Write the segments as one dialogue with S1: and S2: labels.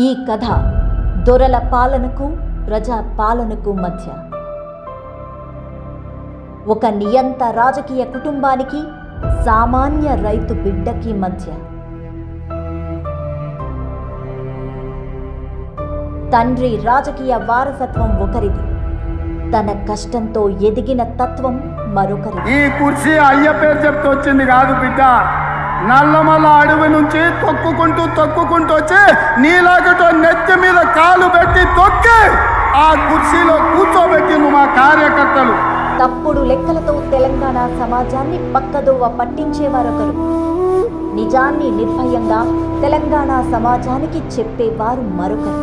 S1: ఈ కథ దొరల పాలనకు ప్రజా పాలనకు మధ్య ఒక నియంత రాజకీయ కుటుంబానికి సామాన్య రైతు బిడ్డకి మధ్య తండ్రి రాజకీయ వారసత్వం ఒకరిది, తన కష్టంతో ఎదిగిన తత్వం మరొకరిది.
S2: ఈ కుర్చీ అయ్య పేరు చెప్తూ వచ్చింది కాదు బిడ్డ, నల్లమల్ల అడవి నుంచి తొక్కుకుంటూ వచ్చి నీలాగటో నెత్తి మీద కాలు పెట్టి తొక్కి ఆ కుర్చీలో కూర్చోబెట్టింది మా కార్యకర్తలు.
S1: తప్పుడు లెక్కలతో తెలంగాణ సమాజాన్ని పక్కదోవ పట్టించేవారొకరు, నిజాన్ని నిర్భయంగా తెలంగాణ సమాజానికి చెప్పేవారు మరొకరు.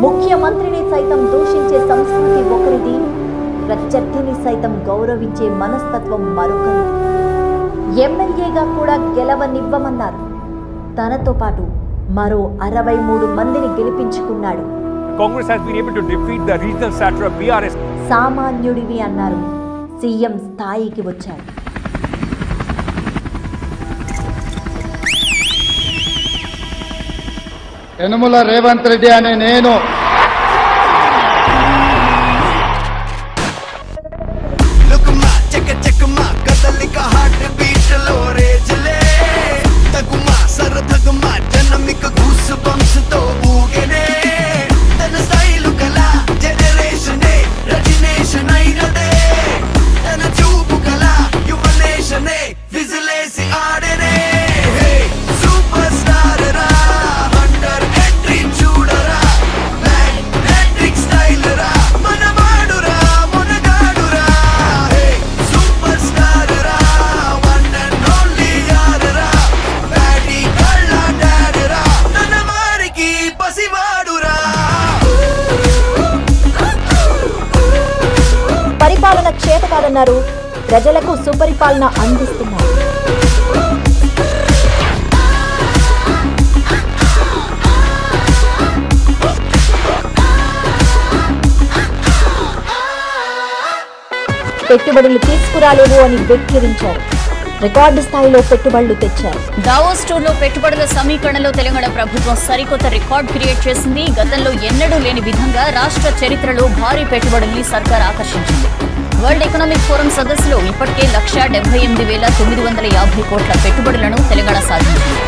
S1: ముఖ్యమంత్రిని సైతం దూషించే సంస్కృతి ఒకరిది, ప్రత్యర్థిని సైతం గౌరవించే మనస్తత్వం మరొకరిది. ఎమ్మెల్యేగా కూడా గెలవనివ్వమన్నారు. తనతో పాటు మరో 63 మందిని గెలిపించుకున్నాడు.
S3: Congress has been able to defeat the regional satrap BRS.
S1: సామాన్యుడివి అన్నారు, సీఎం స్థాయికి వచ్చాడు.
S2: యనుమల రేవంత్ రెడ్డి అనే నేను
S1: పరిపాలన చేతకాదన్నారు, ప్రజలకు సుపరిపాలన అందిస్తున్నారు. పెట్టుబడులు తీసుకురాలేవు అని వెక్కిరించారు. రికార్డు స్థాయిలో పెట్టుబడులు తెచ్చారు.
S4: దావోస్ టూర్లో పెట్టుబడుల సమీకరణలో తెలంగాణ ప్రభుత్వం సరికొత్త రికార్డు క్రియేట్ చేసింది. గతంలో ఎన్నడూ లేని విధంగా రాష్ట్ర చరిత్రలో భారీ పెట్టుబడుల్ని సర్కార్ ఆకర్షించింది. వరల్డ్ ఎకనామిక్ ఫోరం సదస్సులో ఇప్పటికే 1,78,950 కోట్ల పెట్టుబడులను తెలంగాణ సాధించింది.